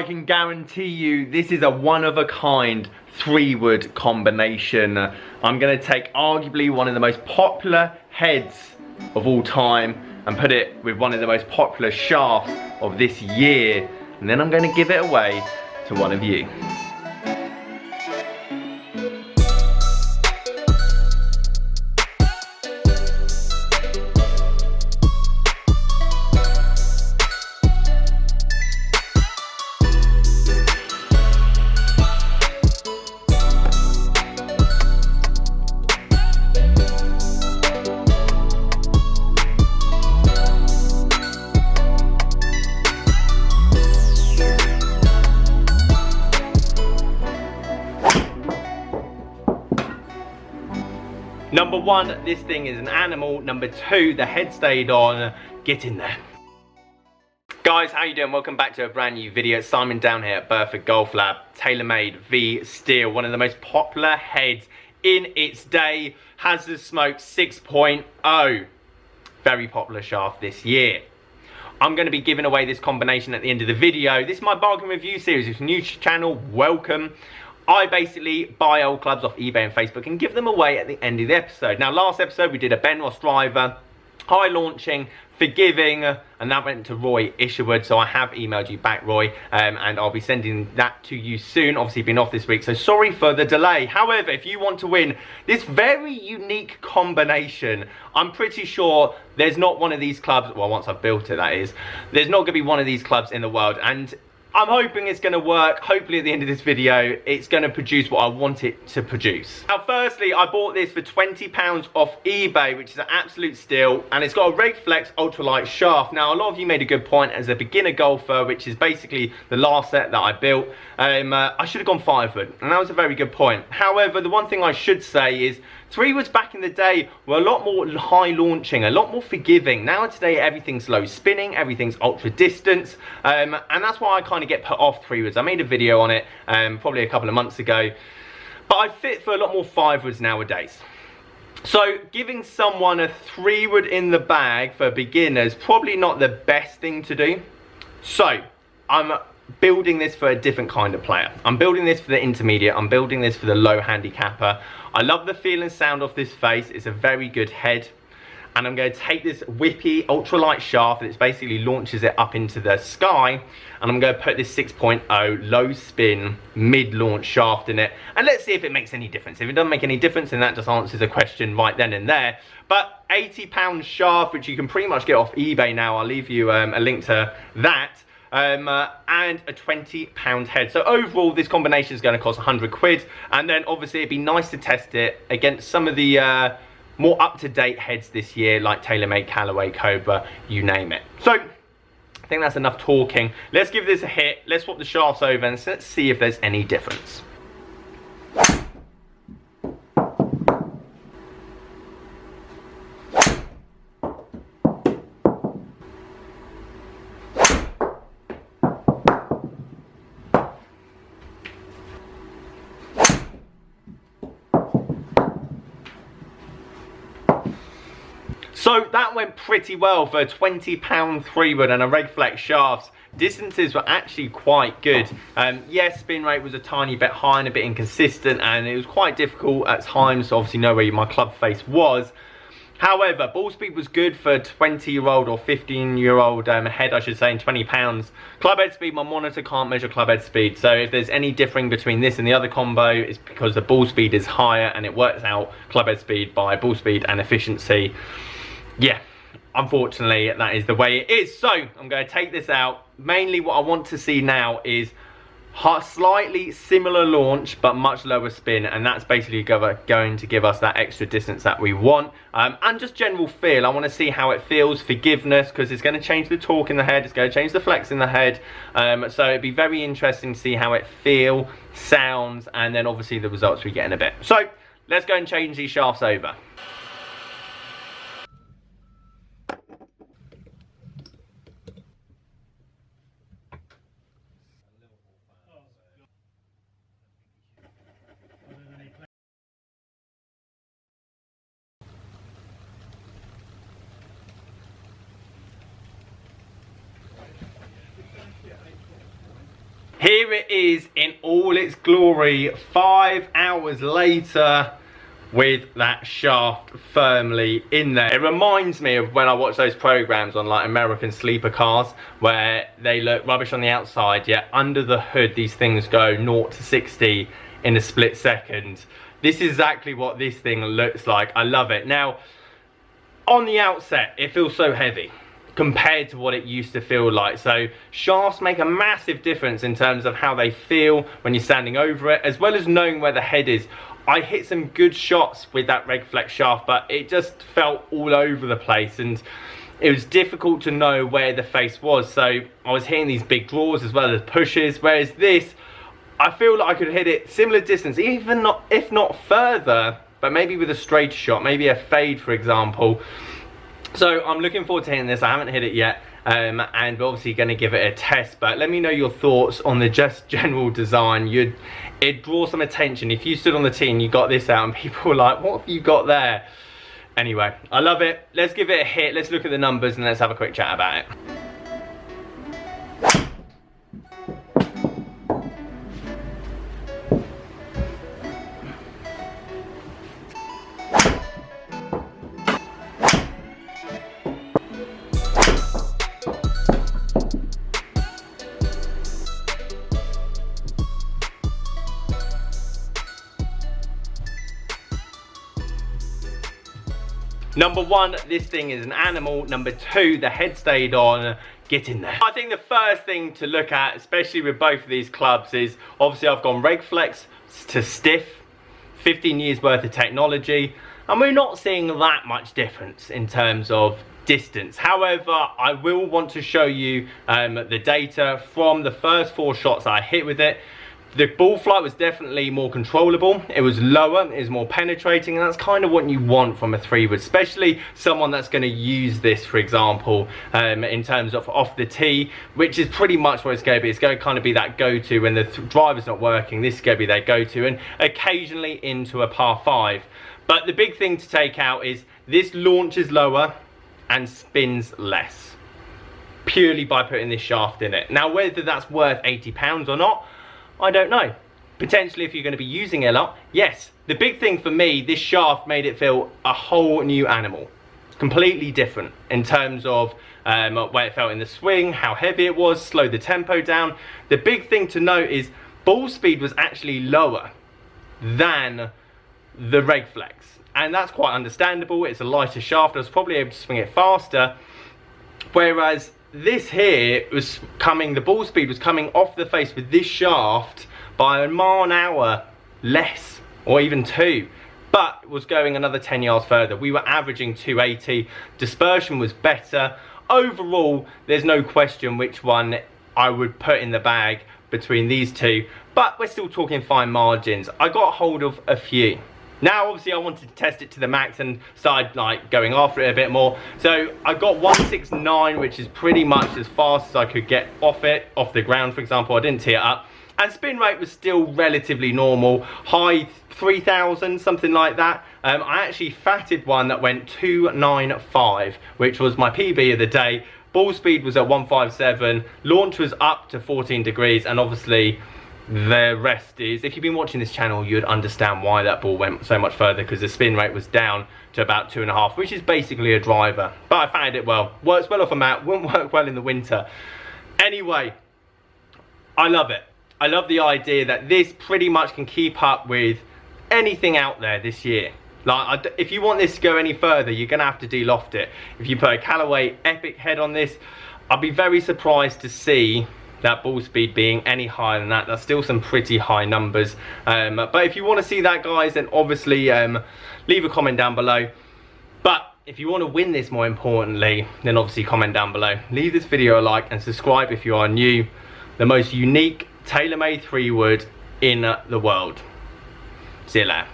can guarantee you this is a one-of-a-kind 3-wood combination. I'm going to take arguably one of the most popular heads of all time and put it with one of the most popular shafts of this year, and then I'm going to give it away to one of you. Number 1, this thing is an animal. Number 2, the head stayed on. Get in there. Guys, how you doing? Welcome back to a brand new video. It's Simon down here at Burford Golf Lab. Taylormade V Steel, one of the most popular heads in its day. Hazardous Smoke 6.0. Very popular shaft this year. I'm going to be giving away this combination at the end of the video. This is my bargain review series. If you're new to the channel, welcome. I basically buy old clubs off eBay and Facebook and give them away at the end of the episode. Now, last episode we did a Ben Ross driver, high launching, forgiving, and that went to Roy Isherwood. So I have emailed you back, Roy, and I'll be sending that to you soon. Obviously been off this week, so sorry for the delay. However, if you want to win this very unique combination, I'm pretty sure there's not one of these clubs, well, once I've built it, that is, there's not going to be one of these clubs in the world, and I'm hoping it's going to work. Hopefully at the end of this video, it's going to produce what I want it to produce. Now, firstly, I bought this for £20 off eBay, which is an absolute steal. And it's got a Reg Flex ultralight shaft. Now, a lot of you made a good point as a beginner golfer, which is basically the last set that I built. I should have gone 5-wood, and that was a very good point. However, the one thing I should say is 3-woods back in the day were a lot more high launching, a lot more forgiving. Now today everything's low spinning, everything's ultra distance, and that's why I kind of get put off 3-woods. I made a video on it probably a couple of months ago, but I fit for a lot more 5-woods nowadays. So giving someone a 3-wood in the bag for beginners, probably not the best thing to do. So I'm building this for a different kind of player. I'm building this for the intermediate. I'm building this for the low handicapper. I love the feel and sound of this face. It's a very good head. And I'm going to take this whippy ultralight shaft that basically launches it up into the sky, and I'm going to put this 6.0 low spin mid launch shaft in it, and let's see if it makes any difference. If it doesn't make any difference, then that just answers the question right then and there. But £80 shaft, which you can pretty much get off eBay now. I'll leave you a link to that. And a £20 head. So overall, this combination is going to cost 100 quid. And then obviously it'd be nice to test it against some of the more up-to-date heads this year, like Taylormade, Callaway, Cobra, you name it. So I think that's enough talking. Let's give this a hit. Let's swap the shafts over and let's see if there's any difference. So that went pretty well for a £20 3-wood and a Reg Flex shafts. Distances were actually quite good. Yes, spin rate was a tiny bit high and a bit inconsistent, and it was quite difficult at times to obviously know where my club face was. However, ball speed was good for a 20-year-old or 15-year-old head, I should say, in £20. Club head speed, my monitor can't measure club head speed. So if there's any differing between this and the other combo, it's because the ball speed is higher and it works out club head speed by ball speed and efficiency. Yeah, unfortunately, that is the way it is. So I'm going to take this out. Mainly what I want to see now is slightly similar launch, but much lower spin. And that's basically going to give us that extra distance that we want. And just general feel. I want to see how it feels. Forgiveness, because it's going to change the torque in the head. It's going to change the flex in the head. So it'd be very interesting to see how it feels, sounds, and then obviously the results we get in a bit. So let's go and change these shafts over. Here it is in all its glory, 5 hours later, with that shaft firmly in there. It reminds me of when I watch those programs on like American sleeper cars where they look rubbish on the outside, yet under the hood these things go 0 to 60 in a split second. This is exactly what this thing looks like. I love it. Now, on the outset, it feels so heavy compared to what it used to feel like. So shafts make a massive difference in terms of how they feel when you're standing over it, as well as knowing where the head is. I hit some good shots with that Regflex shaft, but it just felt all over the place and it was difficult to know where the face was. So I was hitting these big draws as well as pushes, whereas this, I feel like I could hit it similar distance, even not, if not further, but maybe with a straight shot, maybe a fade for example. So I'm looking forward to hitting this. I haven't hit it yet, and we're obviously going to give it a test, but let me know your thoughts on the just general design. It draws some attention. If you stood on the tee and you got this out and people were like, what have you got there? Anyway, I love it. Let's give it a hit. Let's look at the numbers and let's have a quick chat about it. Number one, this thing is an animal. Number two, the head stayed on. Get in there. I think the first thing to look at, especially with both of these clubs, is obviously I've gone Regflex to stiff, 15 years worth of technology, and we're not seeing that much difference in terms of distance. However, I will want to show you the data from the first 4 shots I hit with it. The ball flight was definitely more controllable. It was lower, it was more penetrating, and that's kind of what you want from a 3-wood, especially someone that's going to use this, for example, in terms of off the tee, which is pretty much what it's going to be. It's going to kind of be that go-to when the driver's not working. This is going to be their go-to, and occasionally into a par 5. But the big thing to take out is this launches lower and spins less, purely by putting this shaft in it. Now, whether that's worth £80 or not, I don't know. Potentially if you're going to be using it a lot, yes. The big thing for me, this shaft made it feel a whole new animal. Completely different in terms of where it felt in the swing, how heavy it was, slowed the tempo down. The big thing to note is ball speed was actually lower than the Regflex. And that's quite understandable. It's a lighter shaft. I was probably able to swing it faster. Whereas this here was coming, the ball speed was coming off the face with this shaft by a mile an hour less, or even 2, but was going another 10 yards further. We were averaging 280. Dispersion was better. Overall, there's no question which one I would put in the bag between these two, but we're still talking fine margins. I got hold of a few. Now, obviously, I wanted to test it to the max and started like going after it a bit more. So I got 169, which is pretty much as fast as I could get off the ground, for example. I didn't tee it up. And spin rate was still relatively normal, high 3,000, something like that. I actually fatted one that went 295, which was my PB of the day. Ball speed was at 157, launch was up to 14 degrees, and obviously the rest is, if you've been watching this channel, you'd understand why that ball went so much further, because the spin rate was down to about 2.5, which is basically a driver. But I found it well. Works well off a mat, wouldn't work well in the winter. Anyway, I love it. I love the idea that this pretty much can keep up with anything out there this year. Like, if you want this to go any further, you're going to have to de-loft it. If you put a Callaway Epic head on this, I'd be very surprised to see that ball speed being any higher than that. That's still some pretty high numbers. But if you want to see that, guys, then obviously leave a comment down below. But if you want to win this, more importantly, then obviously comment down below. Leave this video a like and subscribe if you are new. The most unique Taylormade 3-wood in the world. See you later.